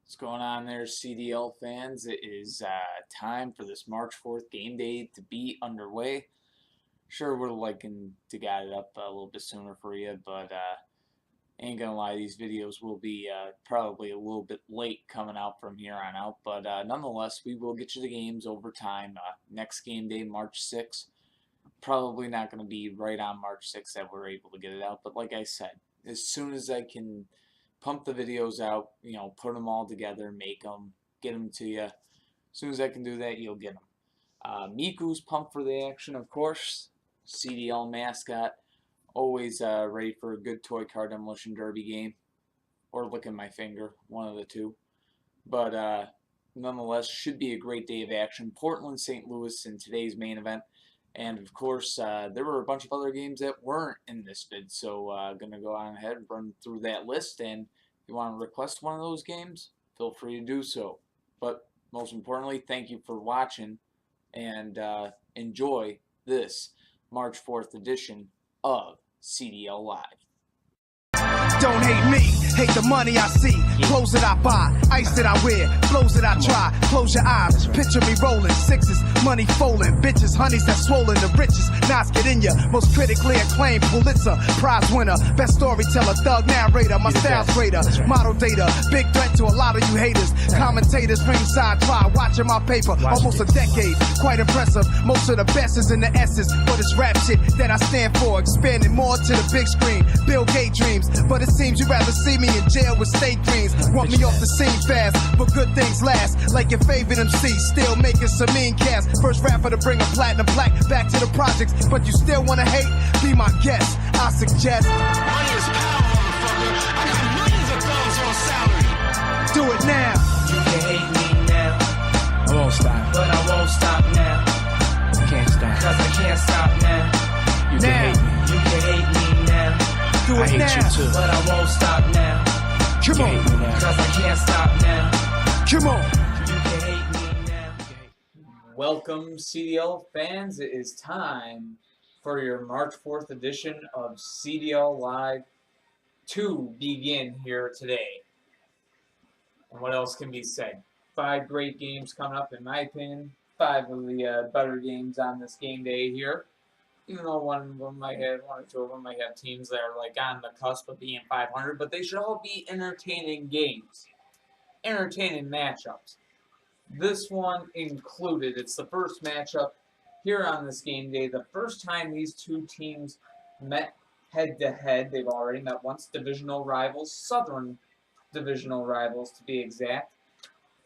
What's going on there, CDL fans? It is time for this March 4th game day to be underway. Sure, we're liking to get it up a little bit sooner for you, but ain't gonna lie, these videos will be probably a little bit late coming out from here on out. But nonetheless, we will get you the games over time. Next game day, March 6th. Probably not going to be right on March 6th that we're able to get it out. But like I said, as soon as I can pump the videos out, put them all together, make them, get them to you. As soon as I can do that, you'll get them. Miku's pumped for the action, of course. CDL mascot. Always ready for a good toy car demolition derby game. Or licking my finger, one of the two. But nonetheless, should be a great day of action. Portland, St. Louis in today's main event. And of course, there were a bunch of other games that weren't in this vid, so I'm going to go on ahead and run through that list. And if you want to request one of those games, feel free to do so. But most importantly, thank you for watching, and enjoy this March 4th edition of CDL Live. Don't hate me, hate the money I see. Clothes that I buy, ice that I wear, flows that I try. Close your eyes, picture me rolling, sixes, money folding, bitches, honeys that swollen, the richest. Knots get in ya, most critically acclaimed Pulitzer Prize winner, best storyteller, thug narrator, my style's greater, model data, big threat to a lot of you haters. Commentators ringside try watching my paper, almost a decade, quite impressive. Most of the best is in the S's, but it's rap shit that I stand for, expanding more to the big screen. Bill Gates dreams, but it seems you'd rather see me in jail with state dreams. Want me off the scene fast, but good things last. Like your favorite MC, still making some mean cash. First rapper to bring a platinum plaque back to the projects, but you still wanna hate? Be my guest, I suggest. Money is power, motherfucker. I got millions of dollars on salary. Do it now. You can hate me now, I won't stop. but I won't stop now. Can't stop. Cause I can't stop now. You can hate me. You can hate me now, Do it now. but I won't stop now. Come on. Cause I can't stop now. Come on. You can hate me now. Welcome, CDL fans. It is time for your March 4th edition of CDL Live to begin here today. And what else can be said? 5 great games coming up, in my opinion. 5 of the better games on this game day here. Even though one or two of them might have teams that are like on the cusp of being 500, but they should all be entertaining games, entertaining matchups. This one included. It's the first matchup here on this game day. The first time these two teams met head-to-head. They've already met once. Divisional rivals, Southern divisional rivals to be exact.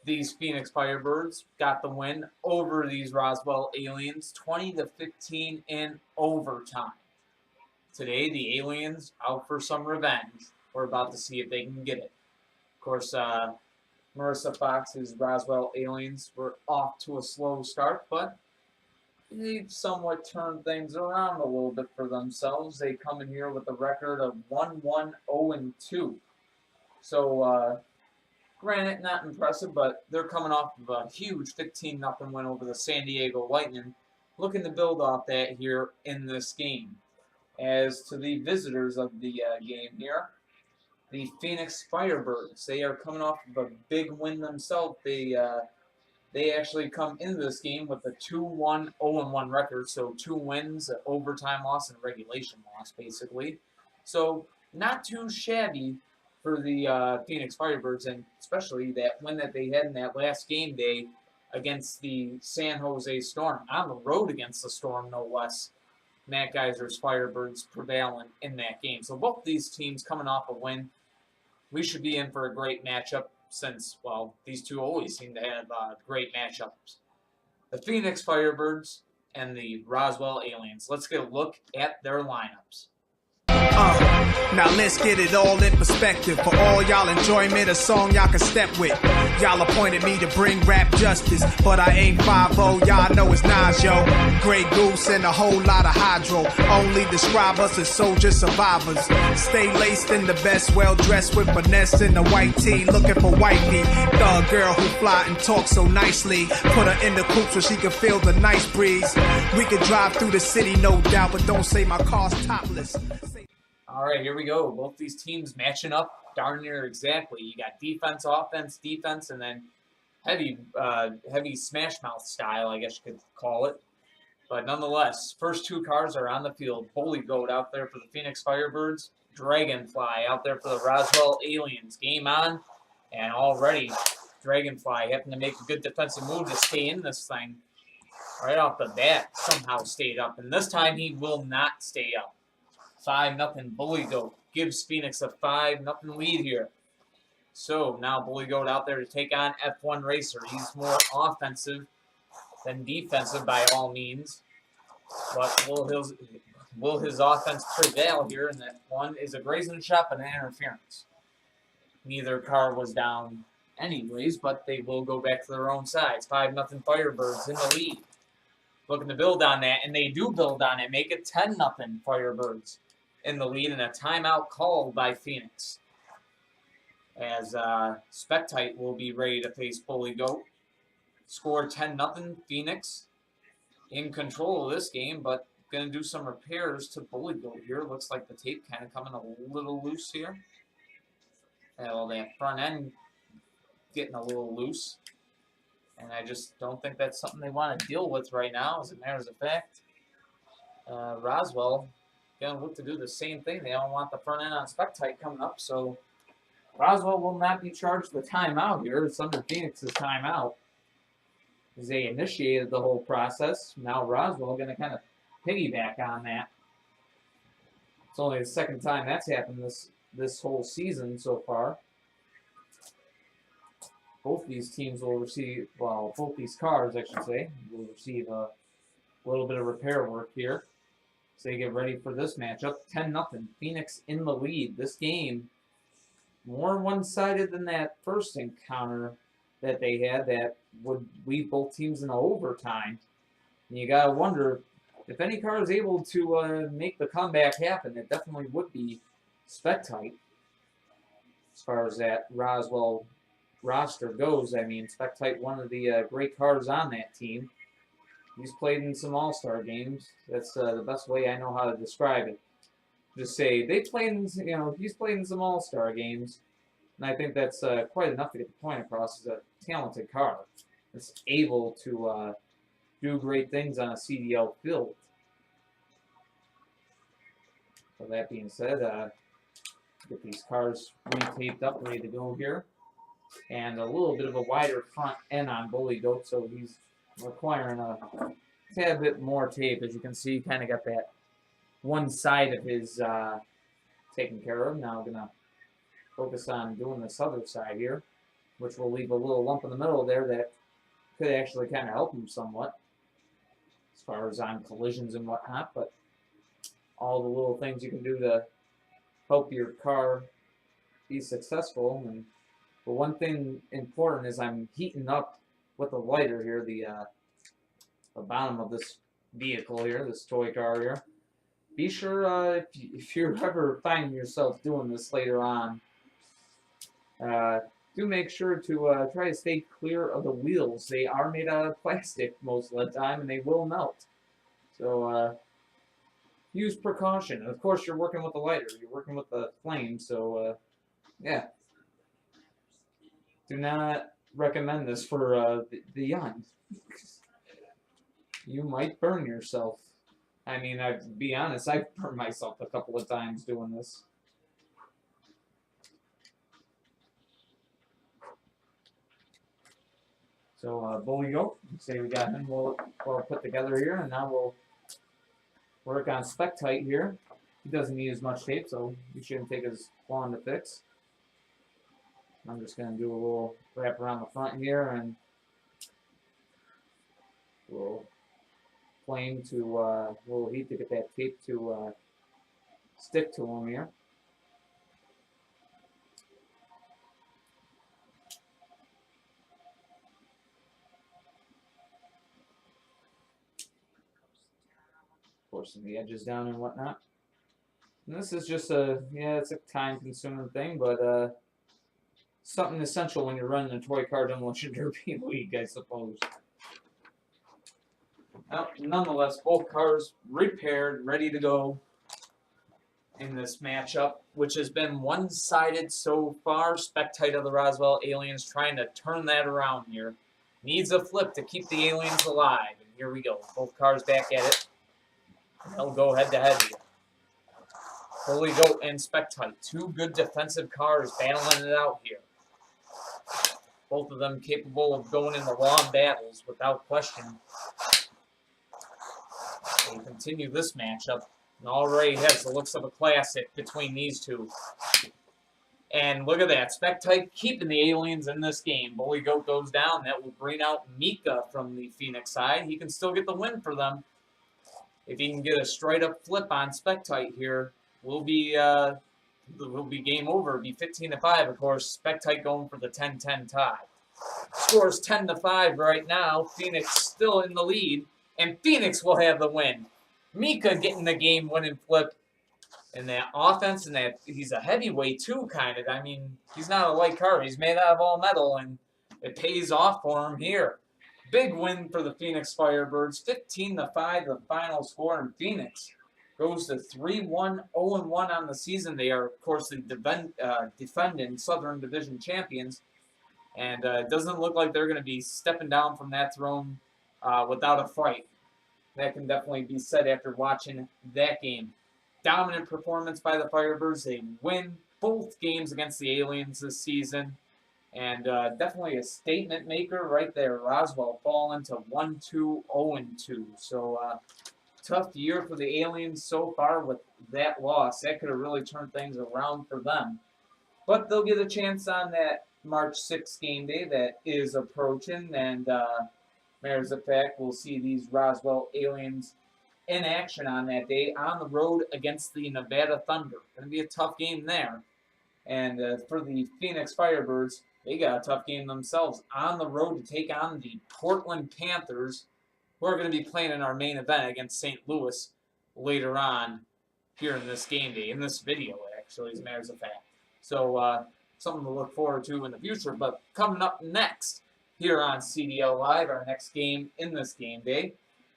These Phoenix Firebirds got the win over these Roswell Aliens, 20-15 in overtime. Today, the Aliens out for some revenge. We're about to see if they can get it. Of course, Marissa Fox's Roswell Aliens were off to a slow start, but they've somewhat turned things around a little bit for themselves. They come in here with a record of 1-1-0-2. So, granted, not impressive, but they're coming off of a huge 15-0 win over the San Diego Lightning, looking to build off that here in this game. As to the visitors of the game here, the Phoenix Firebirds, they are coming off of a big win themselves. They actually come into this game with a 2-1-0-1 record, so 2 wins, an overtime loss, and a regulation loss, basically. So, not too shabby for the Phoenix Firebirds, and especially that win that they had in that last game day against the San Jose Storm, on the road against the Storm, no less. Matt Geiser's Firebirds prevailing in that game. So both these teams coming off a win. We should be in for a great matchup since, well, these two always seem to have great matchups. The Phoenix Firebirds and the Roswell Aliens. Let's get a look at their lineups. Now let's get it all in perspective. For all y'all enjoyment, a song y'all can step with. Y'all appointed me to bring rap justice, but I ain't 5-0, y'all know it's Nas, yo. Grey Goose and a whole lot of hydro. Only describe us as soldier survivors. Stay laced in the best, well dressed with finesse in the white tee, looking for wifey. Thug girl who fly and talk so nicely. Put her in the coupe so she can feel the nice breeze. We could drive through the city, no doubt, but don't say my car's topless. All right, here we go. Both these teams matching up darn near exactly. You got defense, offense, defense, and then heavy smash mouth style, I guess you could call it. But nonetheless, first two cars are on the field. Bully Goat out there for the Phoenix Firebirds. Dragonfly out there for the Roswell Aliens. Game on, and already Dragonfly having to make a good defensive move to stay in this thing. Right off the bat, somehow stayed up. And this time he will not stay up. 5-0 Bully Goat gives Phoenix a 5-0 lead here. So now Bully Goat out there to take on F1 Racer. He's more offensive than defensive by all means. But will his offense prevail here? And that one is a grazing shot and an interference. Neither car was down anyways, but they will go back to their own sides. 5-0 Firebirds in the lead. Looking to build on that, and they do build on it. Make it 10-0 Firebirds in the lead, and a timeout called by Phoenix. As Spectite will be ready to face Bully Goat. Score 10-0 Phoenix. In control of this game, but going to do some repairs to Bully Goat here. Looks like the tape kind of coming a little loose here. Well, that front end getting a little loose. And I just don't think that's something they want to deal with right now, as a matter of fact. Roswell going to look to do the same thing. They don't want the front end on Spectite coming up, so Roswell will not be charged with timeout here. It's under Phoenix's timeout, as they initiated the whole process. Now Roswell going to kind of piggyback on that. It's only the second time that's happened this whole season so far. Both these teams will receive, well, both these cars, I should say, will receive a little bit of repair work here. So they get ready for this matchup. 10-0. Phoenix in the lead. This game more one-sided than that first encounter that they had that would leave both teams in overtime. And you got to wonder if any car is able to make the comeback happen. It definitely would be Spectite as far as that Roswell roster goes. I mean, Spectite, one of the great cars on that team. He's played in some all-star games. That's the best way I know how to describe it. Just say they played in, he's played in some all-star games, and I think that's quite enough to get the point across. He's a talented car that's able to do great things on a CDL field. So that being said, get these cars re-taped up, ready to go here. And a little bit of a wider front end on Bully Goat, so he's requiring a tad bit more tape. As you can see, kind of got that one side of his taken care of. Now I'm going to focus on doing this other side here, which will leave a little lump in the middle there that could actually kind of help him somewhat as far as on collisions and whatnot. But all the little things you can do to help your car be successful. And the one thing important is I'm heating up with the lighter here, the bottom of this vehicle here, this toy car here. Be sure if you're ever finding yourself doing this later on, do make sure to try to stay clear of the wheels. They are made out of plastic most of the time, and they will melt. So use precaution. And of course, you're working with the lighter. You're working with the flame, so yeah. Do not recommend this for the young. You might burn yourself. I mean, to be honest, I've burned myself a couple of times doing this. So, Bully Goat, say we got him well put together here, and now we'll work on Spectite here. He doesn't need as much tape, so he shouldn't take as long to fix. I'm just going to do a little wrap around the front here, and we'll flame to, little heat to get that tape to stick to him here. Forcing the edges down and whatnot. And this is just it's a time-consuming thing, but something essential when you're running a toy car demolition derby league, I suppose. Well, nonetheless, both cars repaired, ready to go. in this matchup, which has been one-sided so far. Spectite of the Roswell Aliens trying to turn that around here. Needs a flip to keep the Aliens alive. And here we go. Both cars back at it. They'll go head-to-head here. Holy Goat and Spectite. Two good defensive cars battling it out here. Both of them capable of going into long battles without question. They continue this matchup. And already has the looks of a classic between these two. And look at that. Spectite keeping the Aliens in this game. Bully Goat goes down. That will bring out Mika from the Phoenix side. He can still get the win for them. If he can get a straight-up flip on Spectite here, will be game over. It'll be 15-5, of course. Spectite going for the 10-10 tie. Scores 10-5 right now. Phoenix still in the lead, and Phoenix will have the win. Mika getting the game-winning flip, and that offense, and that he's a heavyweight too, kind of. I mean, he's not a light car. He's made out of all metal, and it pays off for him here. Big win for the Phoenix Firebirds. 15-5, the final score, and Phoenix goes to 3-1, 0-1 on the season. They are, of course, the defending Southern Division champions. And it doesn't look like they're going to be stepping down from that throne without a fight. That can definitely be said after watching that game. Dominant performance by the Firebirds. They win both games against the Aliens this season. And definitely a statement maker right there. Roswell falling to 1-2, 0-2. So tough year for the Aliens so far with that loss. That could have really turned things around for them. But they'll get a chance on that March 6th game day that is approaching. And matters of fact, we'll see these Roswell Aliens in action on that day on the road against the Nevada Thunder. Going to be a tough game there. And for the Phoenix Firebirds, they got a tough game themselves on the road to take on the Portland Panthers, who are going to be playing in our main event against St. Louis later on here in this game day, in this video, actually, as matters of fact. So something to look forward to in the future. But coming up next here on CDL Live, our next game in this game day,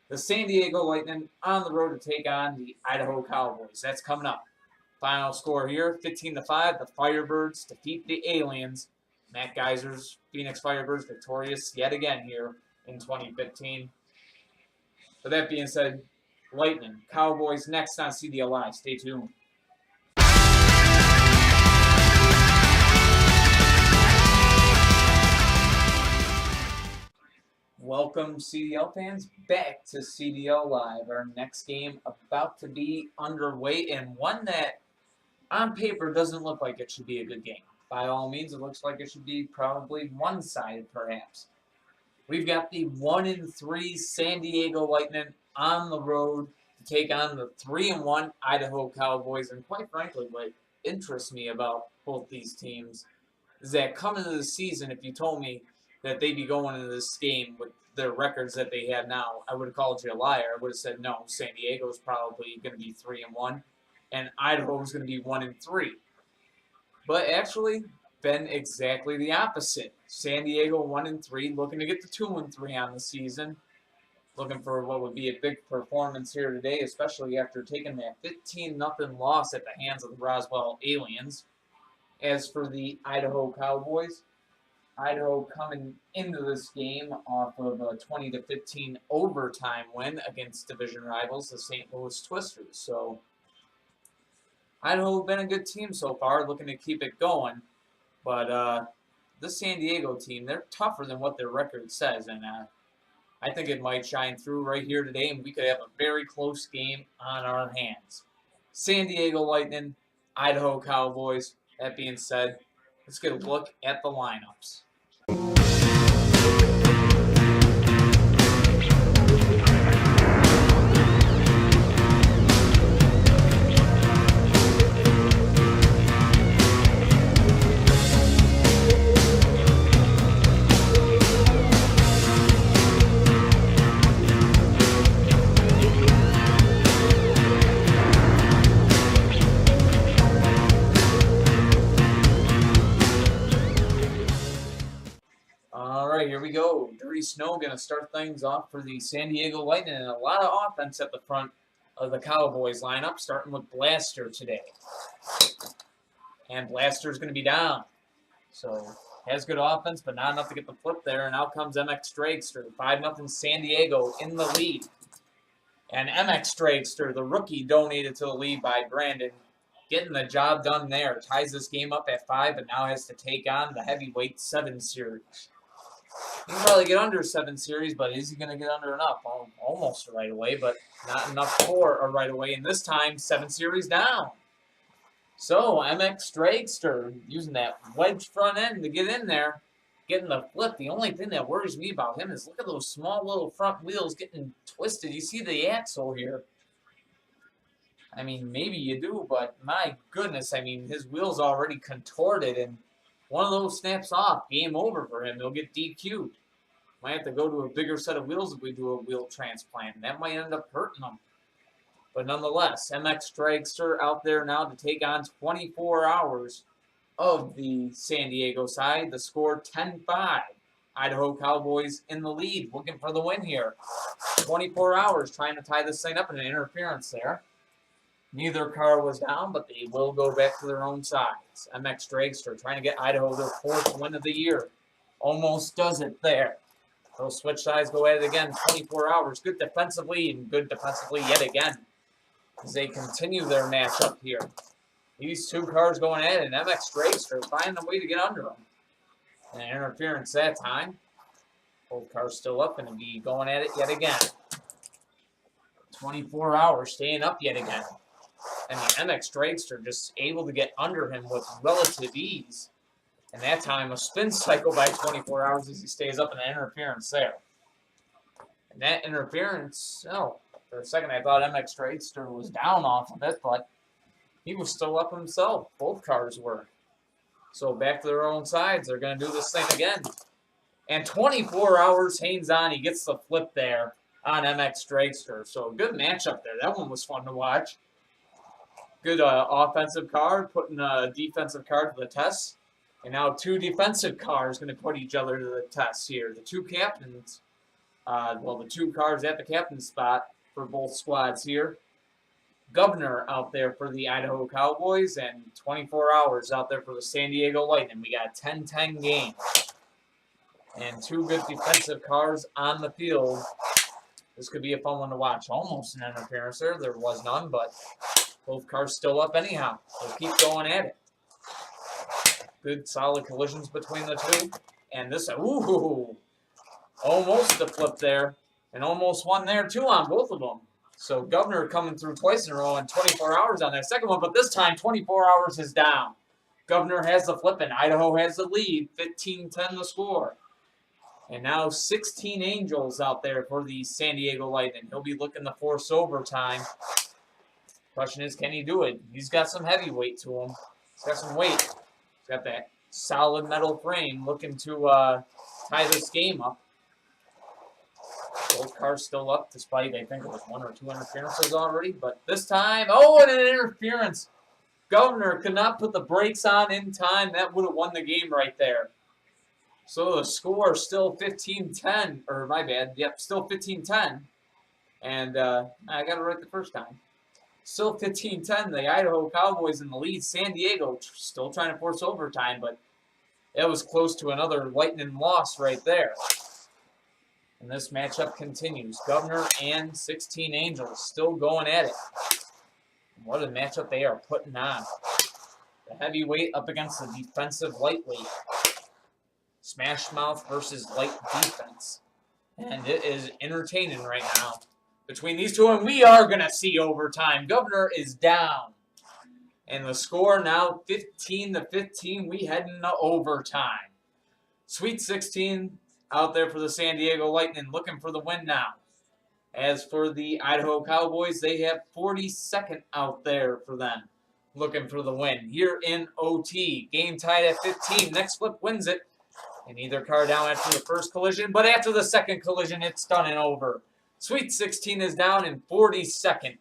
the San Diego Lightning on the road to take on the Idaho Cowboys. That's coming up. Final score here, 15-5. The Firebirds defeat the Aliens. Matt Geiser's Phoenix Firebirds victorious yet again here in 2015. With that being said, Lightning, Cowboys next on CDL Live. Stay tuned. Welcome, CDL fans, back to CDL Live. Our next game about to be underway, and one that on paper doesn't look like it should be a good game. By all means, it looks like it should be probably one-sided, perhaps. We've got the 1-3 San Diego Lightning on the road to take on the 3-1 Idaho Cowboys. And quite frankly, what interests me about both these teams is that coming into the season, if you told me that they'd be going into this game with their records that they have now, I would have called you a liar. I would have said, no, San Diego's probably going to be 3-1, and Idaho's going to be 1-3. But actually, been exactly the opposite. San Diego 1-3, looking to get to 2-3 on the season. Looking for what would be a big performance here today, especially after taking that 15-0 loss at the hands of the Roswell Aliens. As for the Idaho Cowboys, Idaho coming into this game off of a 20-15 overtime win against division rivals, the St. Louis Twisters. So Idaho have been a good team so far, looking to keep it going. But the San Diego team, they're tougher than what their record says. And I think it might shine through right here today, and we could have a very close game on our hands. San Diego Lightning, Idaho Cowboys. That being said, let's get a look at the lineups. Here we go. Dirty Snow going to start things off for the San Diego Lightning, and a lot of offense at the front of the Cowboys lineup, starting with Blaster today. And Blaster's going to be down. So has good offense, but not enough to get the flip there. And out comes MX Dragster. 5-0 San Diego in the lead. And MX Dragster, the rookie, donated to the lead by Brandon, getting the job done there. Ties this game up at 5, but now has to take on the heavyweight 7 series. He can probably get under 7 series, but is he going to get under enough? Almost right away, but not enough for a right away. And this time, 7 series down. So MX Dragster using that wedge front end to get in there, getting the flip. The only thing that worries me about him is look at those small little front wheels getting twisted. You see the axle here. I mean, maybe you do, but my goodness, I mean, his wheel's already contorted, and one of those snaps off, game over for him. He'll get DQ'd. Might have to go to a bigger set of wheels if we do a wheel transplant. That might end up hurting him. But nonetheless, MX Dragster out there now to take on 24 hours of the San Diego side. The score 10-5. Idaho Cowboys in the lead, looking for the win here. 24 hours trying to tie this thing up in an interference there. Neither car was down, but they will go back to their own sides. MX Dragster trying to get Idaho their 4th win of the year. Almost does it there. They'll switch sides, go at it again. 24 hours. Good defensively and good defensively yet again as they continue their matchup here. These two cars going at it, and MX Dragster finding a way to get under them. And interference that time. Both cars still up and be going at it yet again. 24 hours staying up yet again. And the MX Dragster just able to get under him with relative ease. And that time a spin cycle by 24 hours as he stays up in the interference there. And that interference, for a second I thought MX Dragster was down off of it, but he was still up himself. Both cars were. So back to their own sides. They're going to do this thing again. And 24 hours hangs on. He gets the flip there on MX Dragster. So a good matchup there. That one was fun to watch. Good offensive car, putting a defensive car to the test. And now 2 defensive cars going to put each other to the test here. The 2 captains, the 2 cars at the captain spot for both squads here. Governor out there for the Idaho Cowboys and 24 hours out there for the San Diego Lightning. We got a 10-10 game. And 2 good defensive cars on the field. This could be a fun one to watch. Almost an interference there. There was none, but both cars still up anyhow. They'll keep going at it. Good solid collisions between the 2. And this, almost the flip there. And almost one there too on both of them. So Governor coming through twice in a row and 24 hours on that second one. But this time 24 hours is down. Governor has the flip and Idaho has the lead. 15-10 the score. And now 16 Angels out there for the San Diego Lightning. He'll be looking to force overtime. Question is, can he do it? He's got some heavyweight to him. He's got some weight. He's got that solid metal frame looking to tie this game up. Both cars still up despite, I think it was 1 or 2 interferences already. But this time, and an interference. Governor could not put the brakes on in time. That would have won the game right there. So the score is still 15-10, or my bad, yep, still 15-10. And I got it right the first time. Still 15-10, the Idaho Cowboys in the lead. San Diego still trying to force overtime, but it was close to another Lightning loss right there. And this matchup continues. Governor and 16 Angels still going at it. What a matchup they are putting on. The heavyweight up against the defensive lightweight. Smash mouth versus light defense. And it is entertaining right now between these two, and we are going to see overtime. Governor is down. And the score now 15-15. We head into overtime. Sweet 16 out there for the San Diego Lightning looking for the win now. As for the Idaho Cowboys, they have 42nd out there for them looking for the win. Here in OT, game tied at 15. Next flip wins it. And either car down after the first collision, but after the second collision, it's done and over. Sweet 16 is down in 42nd.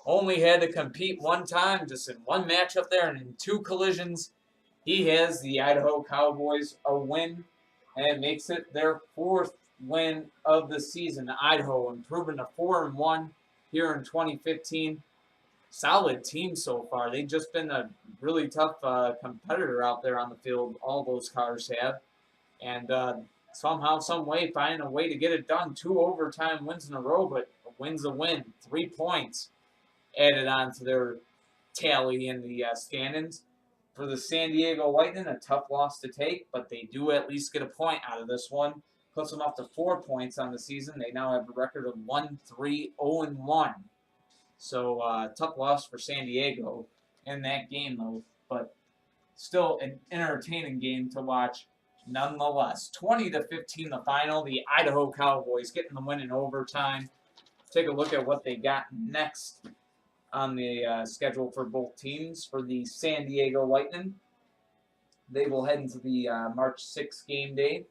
Only had to compete one time, just in one matchup there, and in 2 collisions, he has the Idaho Cowboys a win, and it makes it their 4th win of the season. Idaho improving to 4-1 here in 2015. Solid team so far. They've just been a really tough competitor out there on the field. All those cars have. And somehow, some way, finding a way to get it done. 2 overtime wins in a row, but a win's a win. 3 points added on to their tally in the standings. For the San Diego Lightning, a tough loss to take, but they do at least get a point out of this one. Puts them up to 4 points on the season. They now have a record of 1-3-0-1. So, tough loss for San Diego in that game, though. But still an entertaining game to watch nonetheless. 20-15 the final. The Idaho Cowboys getting the win in overtime. Take a look at what they got next on the schedule for both teams. For the San Diego Lightning, they will head into the March 6th game day.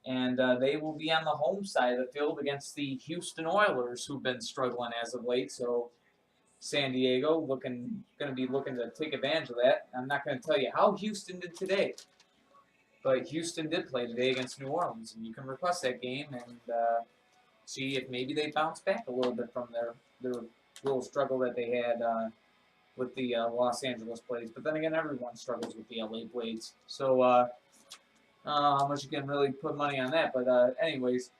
And they will be on the home side of the field against the Houston Oilers, who've been struggling as of late. So San Diego going to be looking to take advantage of that. I'm not going to tell you how Houston did today, but Houston did play today against New Orleans, and you can request that game and see if maybe they bounce back a little bit from their little struggle that they had with the Los Angeles Blades. But then again, everyone struggles with the LA Blades. So how much you can really put money on that. But anyways,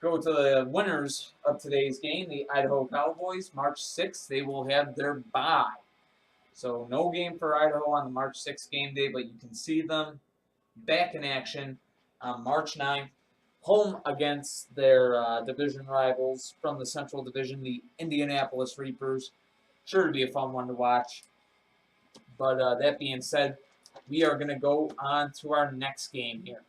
go to the winners of today's game, the Idaho Cowboys. March 6th, they will have their bye. So no game for Idaho on the March 6th game day, but you can see them back in action on March 9th, home against their division rivals from the Central Division, the Indianapolis Reapers. Sure to be a fun one to watch. But that being said, we are going to go on to our next game here.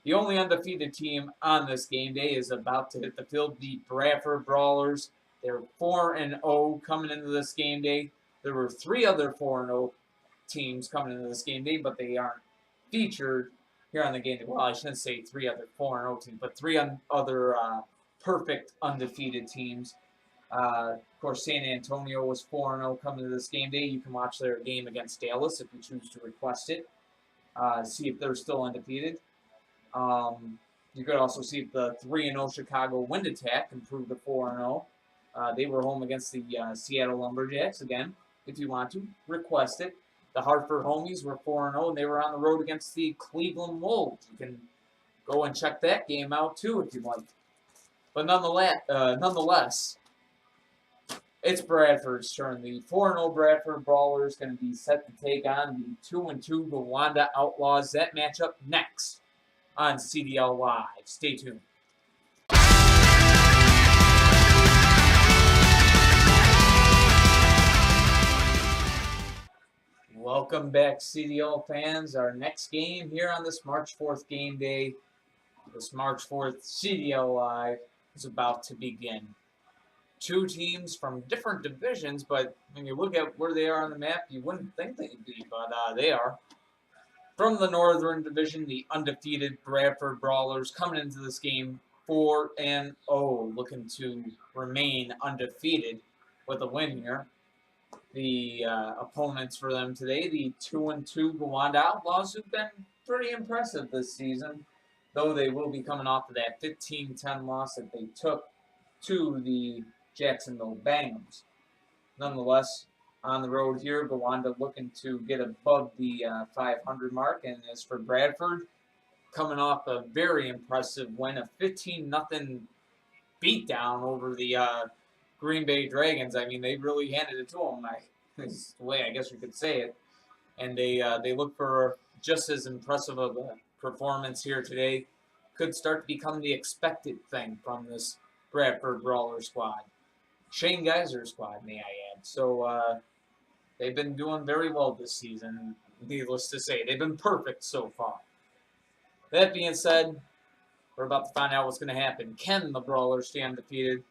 The only undefeated team on this game day is about to hit the field, the Bradford Brawlers. They're 4-0 coming into this game day. There were 3 other 4-0 teams coming into this game day, but they aren't featured here on the game day. Well, I shouldn't say 3 other 4-0 teams, but 3 other perfect undefeated teams. Of course, San Antonio was 4-0 coming to this game day. You can watch their game against Dallas if you choose to request it. See if they're still undefeated. You could also see if the 3-0 Chicago Wind Attack improved to 4-0. They were home against the Seattle Lumberjacks again. If you want to, request it. The Hartford Homies were 4-0, and they were on the road against the Cleveland Wolves. You can go and check that game out, too, if you'd like. But nonetheless, it's Bradford's turn. The 4-0 Bradford Brawlers going to be set to take on the 2-2 Gowanda Outlaws. That matchup next on CDL Live. Stay tuned. Welcome back, CDL fans. Our next game here on this March 4th game day, this March 4th CDL Live, is about to begin. 2 teams from different divisions, but when you look at where they are on the map, you wouldn't think they'd be, but they are. From the Northern Division, the undefeated Bradford Brawlers coming into this game 4-0, looking to remain undefeated with a win here. The opponents for them today, the 2-2 Gowanda Outlaws, who've been pretty impressive this season, though they will be coming off of that 15-10 loss that they took to the Jacksonville Bengals. Nonetheless, on the road here, Gowanda looking to get above the 500 mark. And as for Bradford, coming off a very impressive win, a 15-0 beatdown over the Green Bay Dragons. I mean, they really handed it to them. That's the way I guess you could say it. And they look for just as impressive of a performance here today. Could start to become the expected thing from this Bradford Brawler squad. Shane Geyser's squad, may I add. So they've been doing very well this season, needless to say. They've been perfect so far. That being said, we're about to find out what's going to happen. Can the Brawlers stay undefeated,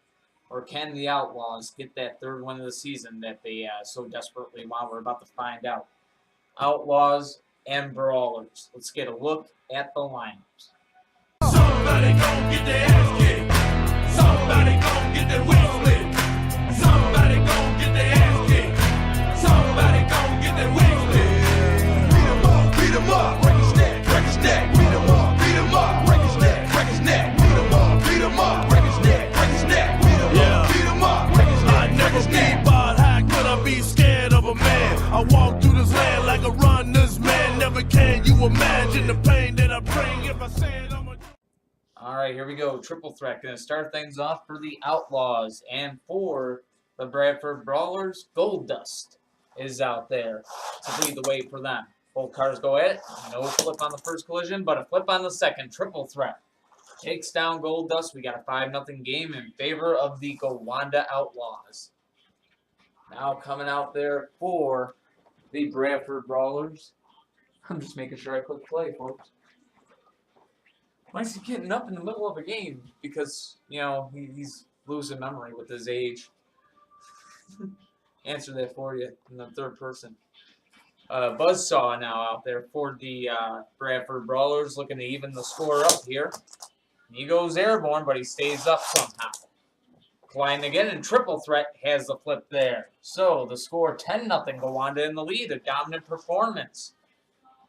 or can the Outlaws get that 3rd win of the season that they so desperately want? We're about to find out. Outlaws and Brawlers. Let's get a look at the lineups. Somebody gon' get their ass kicked. Somebody gon' get their wig split. Somebody gon' get their ass kicked. Somebody gon' get their wig split. Beat 'em up, break his neck, beat 'em up, break his neck, break his neck, beat 'em up, break his neck, beat 'em up, said I'ma All right, here we go. Triple threat. Going to start things off for the Outlaws. And for the Bradford Brawlers, Gold Dust is out there to lead the way for them. Both cars go at it. No flip on the first collision, but a flip on the second. Triple threat. Takes down Gold Dust. We got a 5-0 game in favor of the Gowanda Outlaws. Now coming out there for the Bradford Brawlers. I'm just making sure I click play, folks. Why is he getting up in the middle of a game? Because, you know, he's losing memory with his age. Answer that for you in the third person. Buzzsaw now out there for the Bradford Brawlers, looking to even the score up here. He goes airborne, but he stays up somehow. Flying again, and triple threat has the flip there. So the score 10-0, Gowanda in the lead, a dominant performance.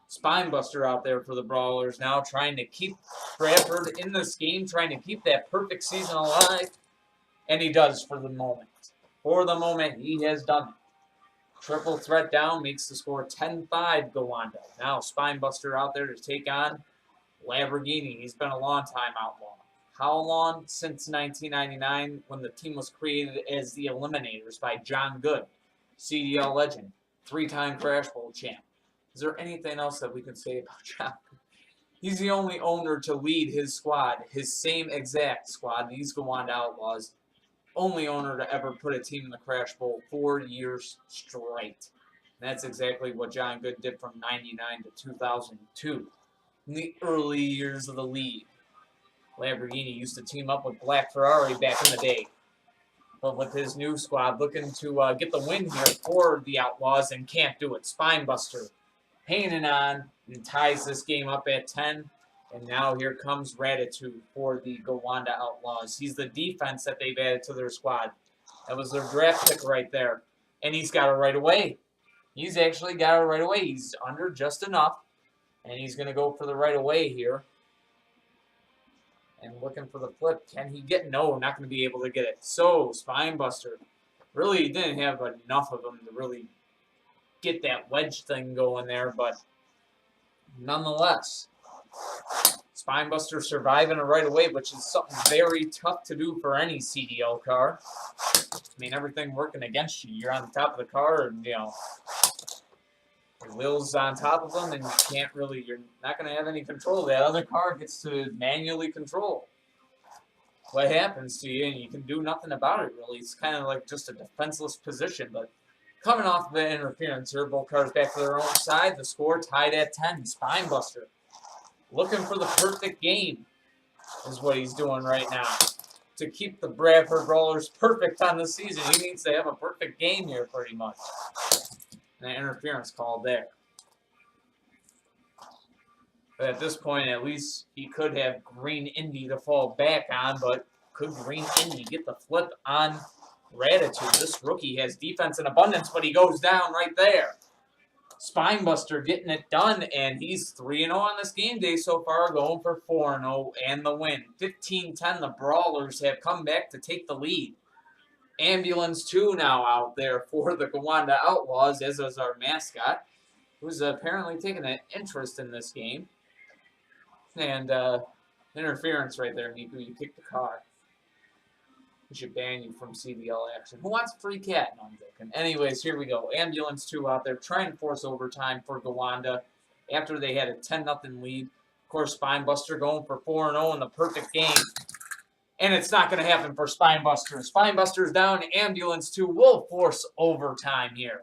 Spinebuster out there for the Brawlers now, trying to keep Bradford in this game, trying to keep that perfect season alive. And he does for the moment. For the moment, he has done it. Triple threat down makes the score 10-5 Gowanda. Now Spinebuster out there to take on Lamborghini. He's been a long time outlaw. How long? Since 1999, when the team was created as the Eliminators by John Good, CDL legend, 3-time Crash Bowl champ. Is there anything else that we can say about John? He's the only owner to lead his squad, his same exact squad, these Gowanda Outlaws. Only owner to ever put a team in the Crash Bowl 4 years straight. And that's exactly what John Good did from 99 to 2002. In the early years of the league, Lamborghini used to team up with Black Ferrari back in the day. But with his new squad looking to get the win here for the Outlaws and can't do it. Spinebuster hanging on and ties this game up at 10. And now here comes Ratitude for the Gowanda Outlaws. He's the defense that they've added to their squad. That was their draft pick right there. And he's got it right away. He's actually got it right away. He's under just enough. And he's going to go for the right away here. And looking for the flip. Can he get? No, not going to be able to get it. So, Spinebuster really didn't have enough of him to really get that wedge thing going there, but nonetheless, Spinebuster surviving it right away, which is something very tough to do for any CDL car. I mean, everything working against you. You're on the top of the car, and, you know, your wheels on top of them, and you can't really, you're not going to have any control. That other car gets to manually control what happens to you, and you can do nothing about it, really. It's kind of like just a defenseless position, but coming off the interference here, both cars back to their own side. The score tied at 10. Spinebuster looking for the perfect game is what he's doing right now. To keep the Bradford Brawlers perfect on the season, he needs to have a perfect game here pretty much. And an interference call there. But at this point, at least he could have Green Indy to fall back on, but could Green Indy get the flip on Ratitude? This rookie has defense in abundance, but he goes down right there. Spinebuster getting it done, and he's 3-0 on this game day so far, going for 4-0 and the win. 15-10, the Brawlers have come back to take the lead. Ambulance 2 now out there for the Gowanda Outlaws, as is our mascot, who's apparently taking an interest in this game. And interference right there, Niku. You kicked the car. We should ban you from CDL action. Who wants a free cat? No, I'm joking. Anyways, here we go. Ambulance 2 out there trying to force overtime for Gowanda after they had a 10-0 lead. Of course, Spinebuster going for 4-0 in the perfect game. And it's not going to happen for Spinebuster. Spinebuster's down. Ambulance 2 will force overtime here.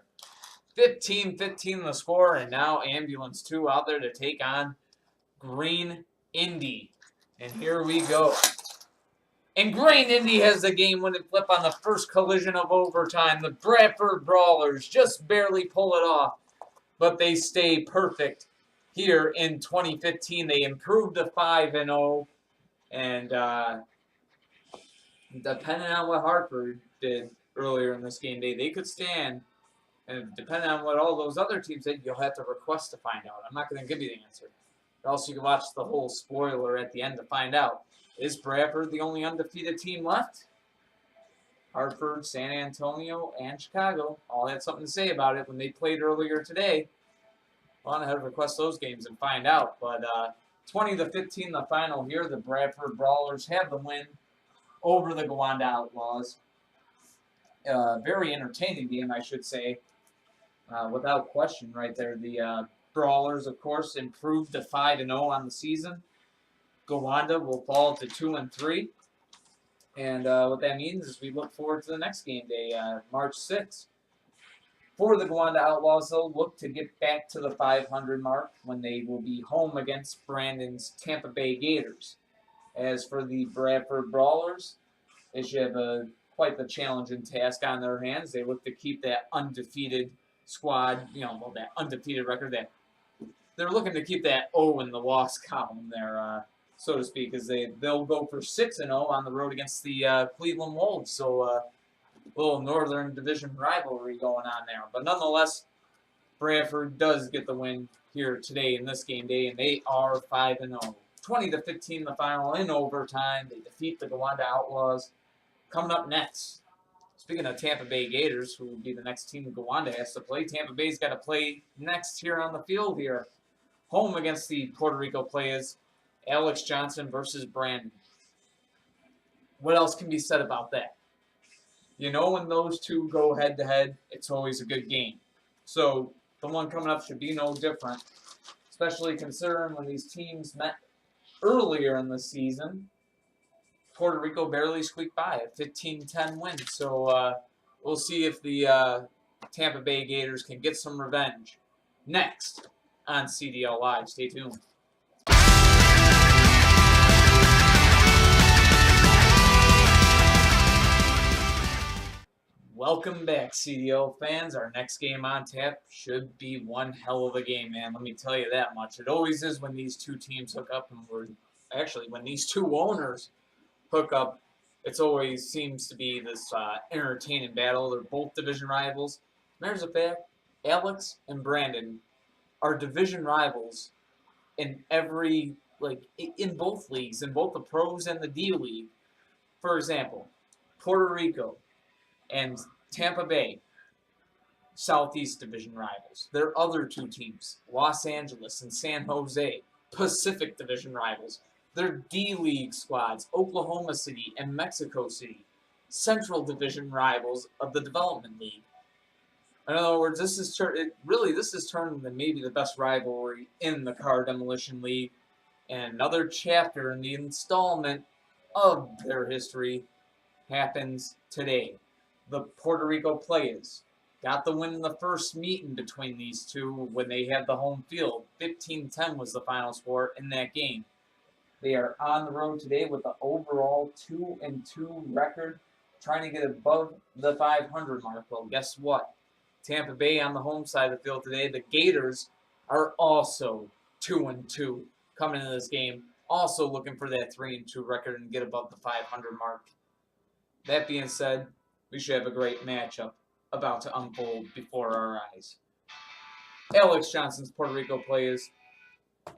15-15 the score, and now Ambulance 2 out there to take on Green Indy. And here we go. And Green Indy has the game-winning flip on the first collision of overtime. The Bradford Brawlers just barely pull it off, but they stay perfect here in 2015. They improved to 5-0, and depending on what Hartford did earlier in this game day, they could stand. And depending on what all those other teams did, you'll have to request to find out. I'm not going to give you the answer. Or else you can watch the whole spoiler at the end to find out. Is Bradford the only undefeated team left? Hartford, San Antonio, and Chicago all had something to say about it when they played earlier today. Go on ahead and request those games and find out. But 20-15 the final here. The Bradford Brawlers have the win over the Gowanda Outlaws. Very entertaining game, I should say, without question right there. The Brawlers, of course, improved to 5-0 on the season. Gowanda will fall to 2-3. And what that means is we look forward to the next game day, March 6th. For the Gowanda Outlaws, they'll look to get back to the 500 mark when they will be home against Brandon's Tampa Bay Gators. As for the Bradford Brawlers, they should have quite the challenging task on their hands. They look to keep that undefeated squad, that undefeated record. They're looking to keep that O in the loss column there, so to speak, as they'll go for 6-0 on the road against the Cleveland Wolves. So little Northern Division rivalry going on there. But nonetheless, Bradford does get the win here today in this game day, and they are 5-0. 20-15 the final in overtime. They defeat the Gowanda Outlaws. Coming up next, speaking of Tampa Bay Gators, who will be the next team Gowanda has to play, Tampa Bay's got to play next here on the field here. Home against the Puerto Rico players, Alex Johnson versus Brandon. What else can be said about that? When those two go head-to-head, it's always a good game. So the one coming up should be no different, especially considering when these teams met earlier in the season. Puerto Rico barely squeaked by a 15-10 win. So we'll see if the Tampa Bay Gators can get some revenge. Next on CDL Live. Stay tuned. Welcome back, CDL fans. Our next game on tap should be one hell of a game, man. Let me tell you that much. It always is when these two teams hook up, and when these two owners hook up, it always seems to be this entertaining battle. They're both division rivals. Matters of fact, Alex and Brandon are division rivals in in both leagues, in both the pros and the D League. For example, Puerto Rico and Tampa Bay, Southeast Division rivals. Their other two teams, Los Angeles and San Jose, Pacific Division rivals. Their D-League squads, Oklahoma City and Mexico City, Central Division rivals of the Development League. In other words, this is turned into maybe the best rivalry in the Car Demolition League. And another chapter in the installment of their history happens today. The Puerto Rico players got the win in the first meeting between these two when they had the home field. 15-10 was the final score in that game. They are on the road today with the overall 2-2 record, trying to get above the 500 mark. Well, guess what? Tampa Bay on the home side of the field today. The Gators are also 2-2 coming into this game, also looking for that 3-2 record and get above the 500 mark. That being said, we should have a great matchup about to unfold before our eyes. Alex Johnson's Puerto Rico players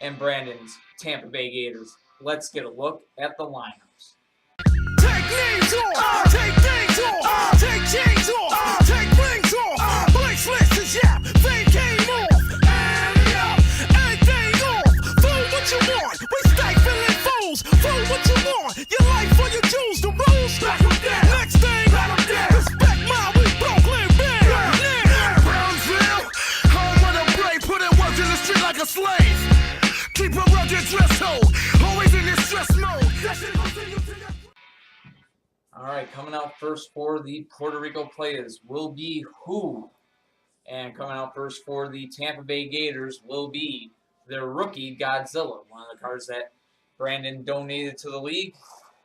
and Brandon's Tampa Bay Gators. Let's get a look at the lineups. Take names off, take things off, take chains off, take rings off, blank slits is yap, fame came off, everything off, fool what you want, we stack filling fools, fool what you want, your life for your jewels, the rules, back them down, next thing, respect my, we Brooklyn, bam, Brownsville, home of the brave, put in work in the street like a slave. Keep a rugged dress hole, always in this stress mode. That shit gon' send you to your... All right, coming out first for the Puerto Rico players will be who? And coming out first for the Tampa Bay Gators will be their rookie, Godzilla, one of the cards that Brandon donated to the league,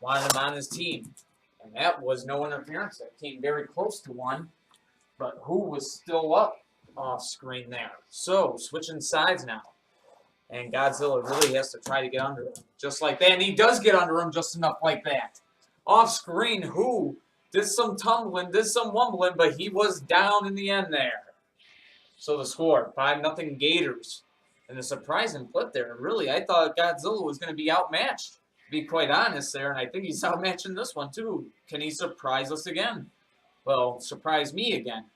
wanted him on his team. And that was no interference. That came very close to one, but who was still up off screen there. So, switching sides now. And Godzilla really has to try to get under him. Just like that. And he does get under him just enough like that. Off screen, who did some tumbling, did some wumbling, but he was down in the end there. So the score, 5-0 Gators. And a surprising flip there. Really, I thought Godzilla was going to be outmatched, to be quite honest there. And I think he's outmatching this one too. Can he surprise us again? Well, surprise me again.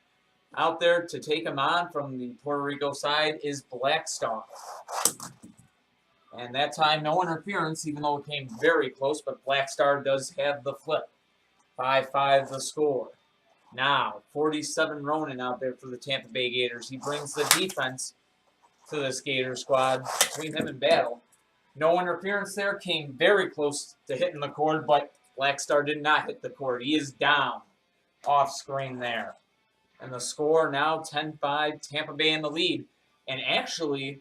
Out there to take him on from the Puerto Rico side is Black Star. And that time, no interference, even though it came very close, but Black Star does have the flip. 5-5 the score. Now, 47 Ronan out there for the Tampa Bay Gators. He brings the defense to this Gator squad between him and Battle. No interference there. Came very close to hitting the cord, but Black Star did not hit the cord. He is down off screen there. And the score now 10-5, Tampa Bay in the lead. And actually,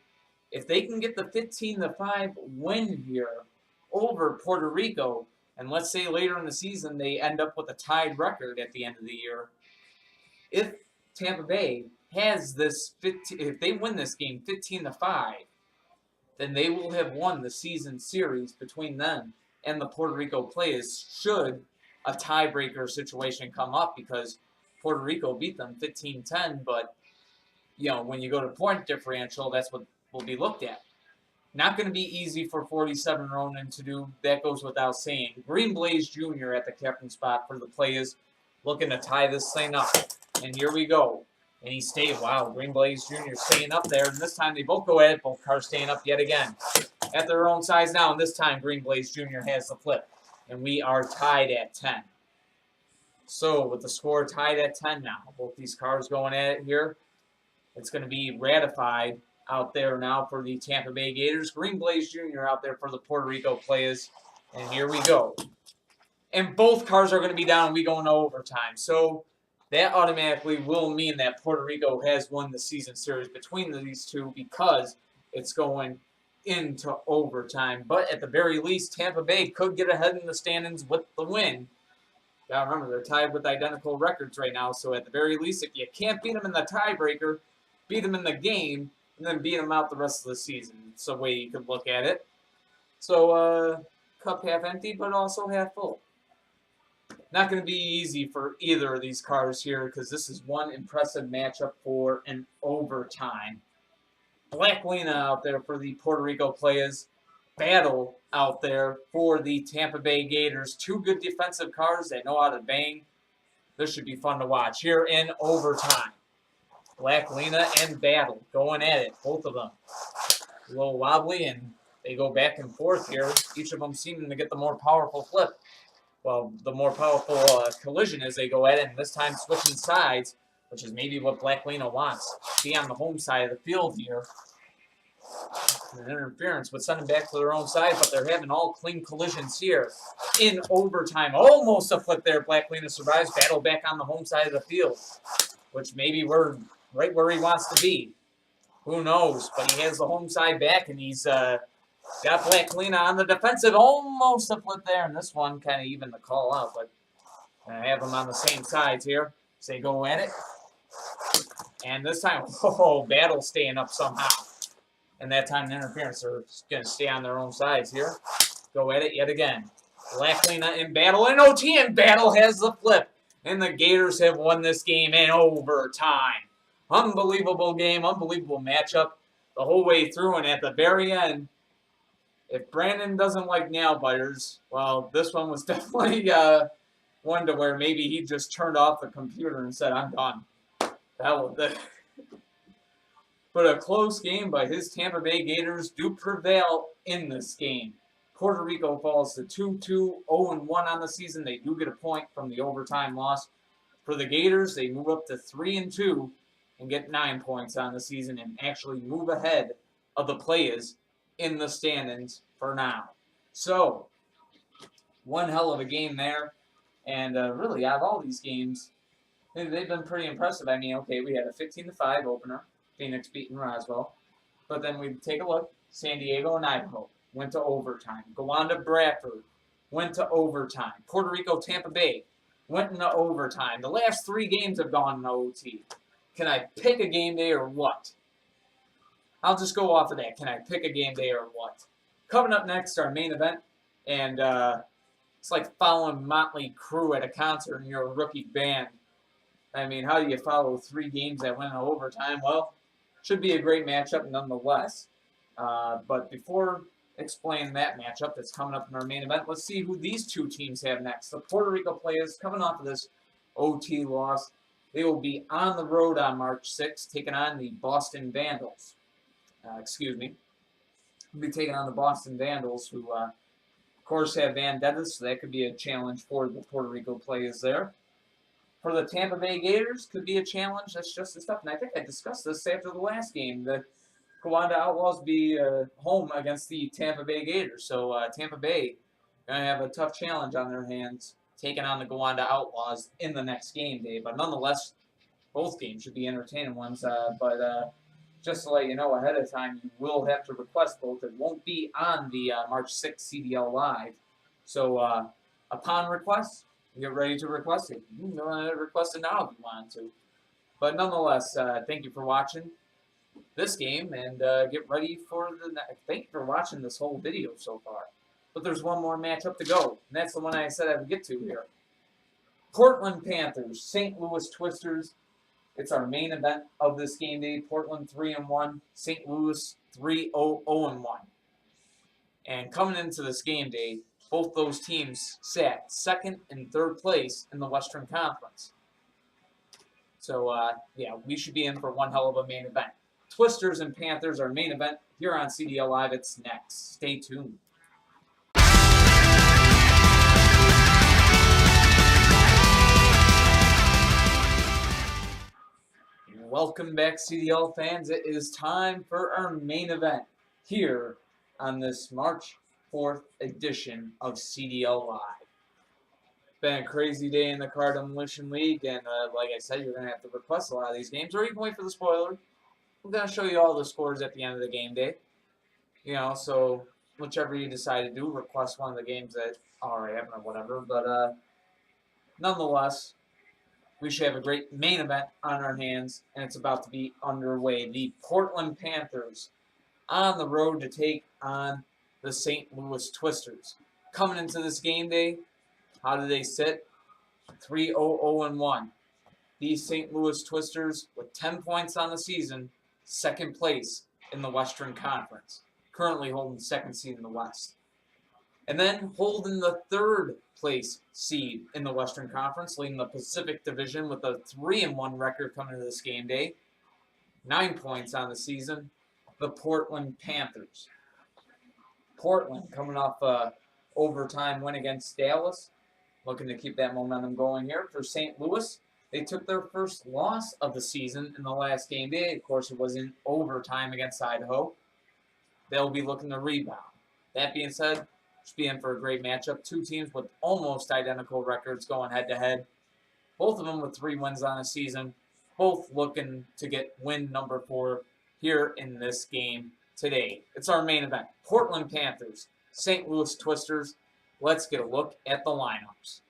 if they can get the 15-5 win here over Puerto Rico, and let's say later in the season they end up with a tied record at the end of the year, if Tampa Bay has this 15, if they win this game 15-5, then they will have won the season series between them and the Puerto Rico players should a tiebreaker situation come up, because Puerto Rico beat them 15-10, but when you go to point differential, that's what will be looked at. Not going to be easy for 47 Ronan to do. That goes without saying. Green Blaze Jr. at the captain spot for the players, looking to tie this thing up. And here we go. And he stayed. Wow, Green Blaze Jr. staying up there. And this time they both go at it. Both cars staying up yet again. At their own size now. And this time Green Blaze Jr. has the flip. And we are tied at 10. So with the score tied at 10 now. Both these cars going at it here. It's going to be ratified out there now for the Tampa Bay Gators. Green Blaze Jr. out there for the Puerto Rico players. And here we go. And both cars are going to be down. We go into overtime. So that automatically will mean that Puerto Rico has won the season series between these two, because it's going into overtime. But at the very least, Tampa Bay could get ahead in the standings with the win. Now remember, they're tied with identical records right now. So at the very least, if you can't beat them in the tiebreaker, beat them in the game, and then beat them out the rest of the season. It's a way you could look at it. So, cup half empty, but also half full. Not going to be easy for either of these cars here, because this is one impressive matchup for an overtime. Black Lena out there for the Puerto Rico players. Battle out there for the Tampa Bay Gators. Two good defensive cars that know how to bang. This should be fun to watch here in overtime. Black Lena and Battle going at it, both of them. A little wobbly, and they go back and forth here. Each of them seeming to get the more powerful flip. Well, the more powerful collision as they go at it, and this time switching sides, which is maybe what Black Lena wants. Be on the home side of the field here. An interference would send them back to their own side, but they're having all clean collisions here in overtime. Almost a flip there. Black Lena survives. Battle back on the home side of the field, which maybe we're right where he wants to be. Who knows? But he has the home side back, and he's got Black Lena on the defensive. Almost a flip there, and this one kind of even the call out, but I have them on the same sides here. So they go at it. And this time, Battle staying up somehow. And that time, the interference are going to stay on their own sides here. Go at it yet again. Black Lena in Battle, and OT, and Battle has the flip. And the Gators have won this game in overtime. Unbelievable game, unbelievable matchup the whole way through. And at the very end, if Brandon doesn't like nail biters, well, this one was definitely one to where maybe he just turned off the computer and said, I'm done. That was it. But a close game by his Tampa Bay Gators do prevail in this game. Puerto Rico falls to 2-2, 0-1 on the season. They do get a point from the overtime loss. For the Gators, they move up to 3-2 and get 9 points on the season and actually move ahead of the players in the standings for now. So, one hell of a game there. And really, out of all these games, they've been pretty impressive. I mean, okay, we had a 15-5 opener. Phoenix beating Roswell. But then we take a look. San Diego and Idaho went to overtime. Gowanda Bradford went to overtime. Puerto Rico, Tampa Bay went into overtime. The last 3 games have gone into OT. Can I pick a game day or what? I'll just go off of that. Can I pick a game day or what? Coming up next, our main event. And it's like following Motley Crue at a concert and you're a rookie band. I mean, how do you follow 3 games that went into overtime? Well, should be a great matchup nonetheless. But before explaining that matchup that's coming up in our main event, let's see who these 2 teams have next. The Puerto Rico players coming off of this OT loss. They will be on the road on March 6th, taking on the Boston Vandals. will be taking on the Boston Vandals, who, of course, have Vendettas, so that could be a challenge for the Puerto Rico players there. For the Tampa Bay Gators, could be a challenge. That's just the stuff. And I think I discussed this after the last game. The Gowanda Outlaws be home against the Tampa Bay Gators. So Tampa Bay going to have a tough challenge on their hands taking on the Gowanda Outlaws in the next game day. But nonetheless, both games should be entertaining ones. But just to let you know ahead of time, you will have to request both. It won't be on the March 6th CDL Live. So upon request, get ready to request it. You can request it now if you want to. But nonetheless, thank you for watching this game and get ready for the next. Thank you for watching this whole video so far. But there's one more matchup to go, and that's the one I said I would get to here. Portland Panthers, St. Louis Twisters. It's our main event of this game day. Portland 3-1, St. Louis 3-0-1. And coming into this game day, both those teams sat second and third place in the Western Conference. So, yeah, we should be in for one hell of a main event. Twisters and Panthers, our main event here on CDL Live. It's next. Stay tuned. Welcome back, CDL fans. It is time for our main event here on this March 4th edition of CDL Live. Been a crazy day in the Car Demolition League, and like I said, you're going to have to request a lot of these games, or you can wait for the spoiler. We're going to show you all the scores at the end of the game day. You know, so whichever you decide to do, request one of the games that already happen or whatever. But nonetheless, we should have a great main event on our hands, and it's about to be underway. The Portland Panthers on the road to take on the St. Louis Twisters. Coming into this game day, how do they sit? 3-0-1. These St. Louis Twisters, with 10 points on the season, second place in the Western Conference. Currently holding second seed in the West. And then holding the third place seed in the Western Conference, leading the Pacific Division with a 3-1 record coming into this game day. 9 points on the season, the Portland Panthers. Portland coming off a overtime win against Dallas. Looking to keep that momentum going here. For St. Louis, they took their first loss of the season in the last game day. Of course, it was in overtime against Idaho. They'll be looking to rebound. That being said, should be in for a great matchup. Two teams with almost identical records going head-to-head. Both of them with 3 wins on the season. Both looking to get win number 4 here in this game today. It's our main event. Portland Panthers, St. Louis Twisters. Let's get a look at the lineups.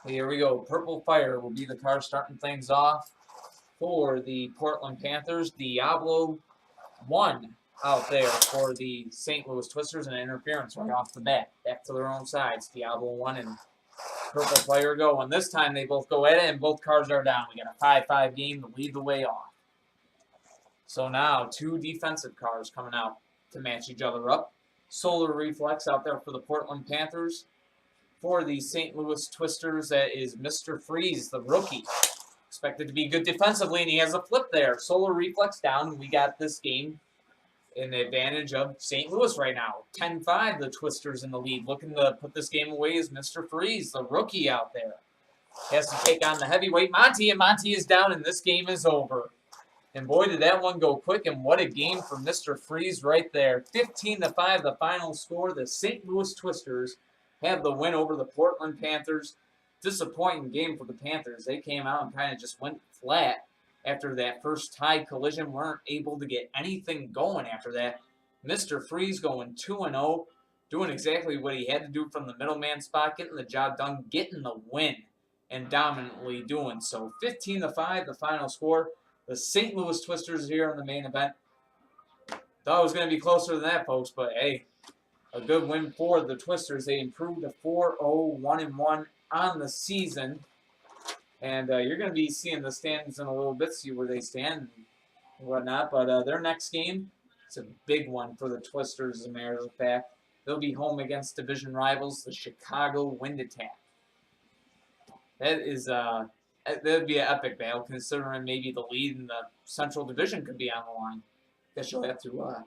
Here we go. Purple Fire will be the car starting things off for the Portland Panthers. Diablo 1 out there for the St. Louis Twisters, and an interference right off the bat. Back to their own sides. Diablo 1 and Purple Fire go. And this time they both go at it, and both cars are down. We got a 5-5 game to lead the way off. So now 2 defensive cars coming out to match each other up. Solar Reflex out there for the Portland Panthers. For the St. Louis Twisters, that is Mr. Freeze, the rookie. Expected to be good defensively, and he has a flip there. Solar Reflex down. We got this game in the advantage of St. Louis right now. 10-5, the Twisters in the lead. Looking to put this game away is Mr. Freeze, the rookie out there. He has to take on the heavyweight Monty, and Monty is down, and this game is over. And boy, did that one go quick, and what a game for Mr. Freeze right there. 15-5, the final score. The St. Louis Twisters have the win over the Portland Panthers. Disappointing game for the Panthers. They came out and kind of just went flat after that first tie collision. Weren't able to get anything going after that. Mr. Freeze going 2-0, doing exactly what he had to do from the middleman spot, getting the job done, getting the win, and dominantly doing so. 15-5, the final score. The St. Louis Twisters here in the main event. Thought it was going to be closer than that, folks, but hey, a good win for the Twisters. They improved to 4-0, 1-1 on the season. And you're going to be seeing the standings in a little bit, see where they stand and whatnot. But their next game, it's a big one for the Twisters, as a matter of fact. They'll be home against division rivals, the Chicago Wind Attack. That is, that would be an epic battle, considering maybe the lead in the Central Division could be on the line. Guess you'll have to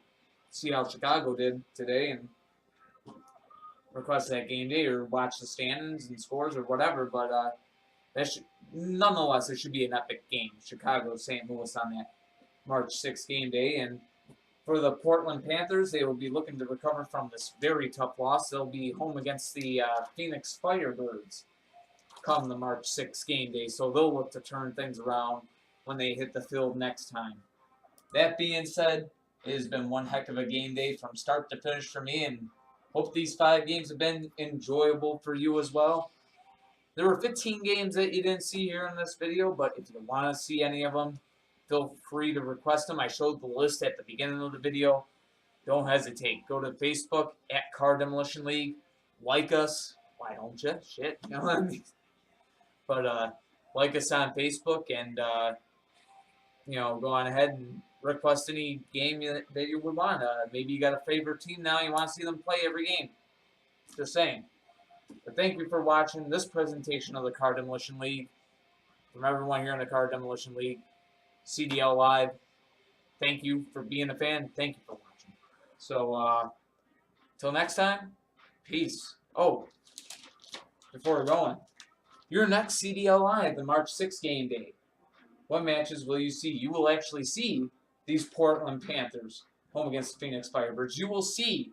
see how Chicago did today and request that game day or watch the standings and scores or whatever. But nonetheless, it should be an epic game. Chicago, St. Louis on that March 6th game day. And for the Portland Panthers, they will be looking to recover from this very tough loss. They'll be home against the Phoenix Firebirds come the March 6th game day. So they'll look to turn things around when they hit the field next time. That being said, it has been one heck of a game day from start to finish for me, and hope these 5 games have been enjoyable for you as well. There were 15 games that you didn't see here in this video, but if you want to see any of them, feel free to request them. I showed the list at the beginning of the video. Don't hesitate. Go to Facebook at Car Demolition League. Like us. Why don't you? Shit. You know what I mean? But like us on Facebook and, go on ahead and request any game that you would want. Maybe you got a favorite team now. You want to see them play every game. Just saying. But thank you for watching this presentation of the Car Demolition League. From everyone here in the Car Demolition League, CDL Live, thank you for being a fan. Thank you for watching. So, till next time, peace. Oh, before we're going, your next CDL Live, the March 6th game day. What matches will you see? You will actually see these Portland Panthers home against the Phoenix Firebirds. You will see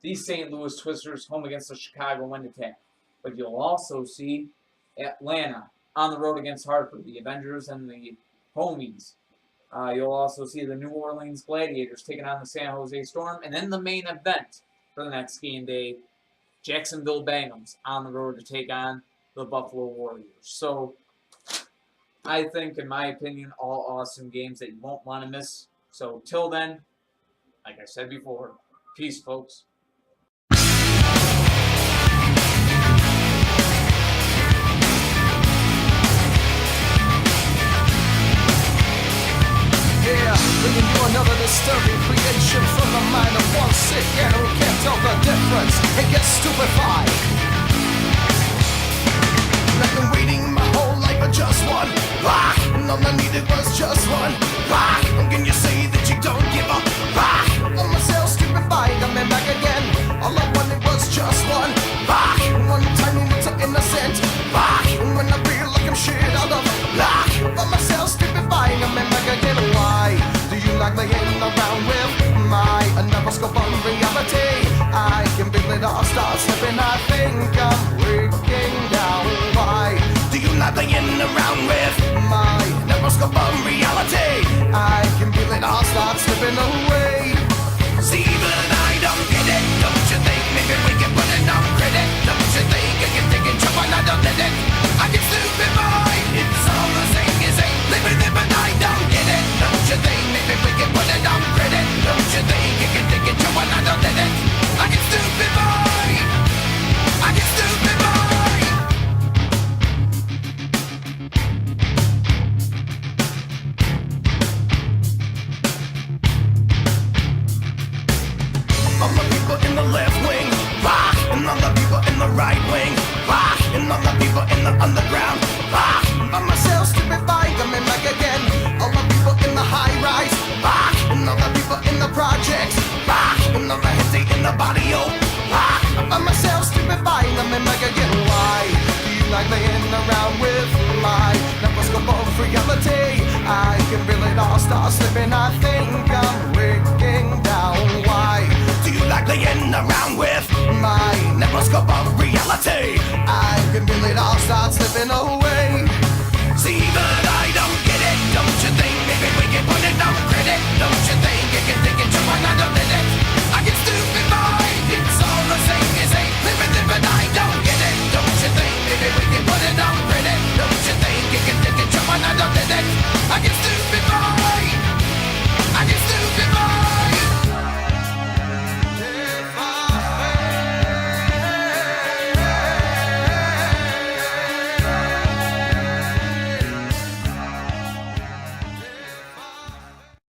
these St. Louis Twisters home against the Chicago Wind Attack. But you'll also see Atlanta on the road against Hartford, the Avengers and the Homies. You'll also see the New Orleans Gladiators taking on the San Jose Storm. And then the main event for the next game day, Jacksonville Bengals on the road to take on the Buffalo Warriors. So I think, in my opinion, all awesome games that you won't want to miss. So till then, like I said before, peace, folks. Yeah, bringing you another disturbing creation from the mind of one sick and who can't tell the difference and gets stupefied. I've been waiting my whole life for just one rock, and all I needed was just one rock. How can you say that you don't give a rock? On myself stupefied, I'm back again. All I wanted was just one rock, one tiny little innocent rock. And when I feel like I'm shit out of luck, on myself stupefied, I'm back again. Why do you like laying around with my another scope on reality? I can feel it all start slipping. I think I'm breaking down. Why do you like laying around with my another scope on reality? I can feel it all start slipping away. See, but I don't get it. Don't you think maybe we can put it on credit? Don't you think I can take it? Trouble, I don't let it. I get stupid boy. It's all the same as ain't living it, but I don't get it. Don't you think maybe we can put it on credit? Don't you think you can take it? Trouble, I don't let it. I get stupid boy. I get stupid boy. All the people in the left wing, rock, and all the people in the right wing, rock, and all the people in the underground, rock. By myself, stupefied, coming back again. All the people in the high rise, rock, and all the people in the projects, rock, and all the heads in the body, oh, rock. By myself, stupefied, coming back again. Why do you like laying around with my microscope of reality? I can feel it all start slipping. I think I'm breaking down. Why do you like laying around with my microscope of reality? I can feel it all start slipping away.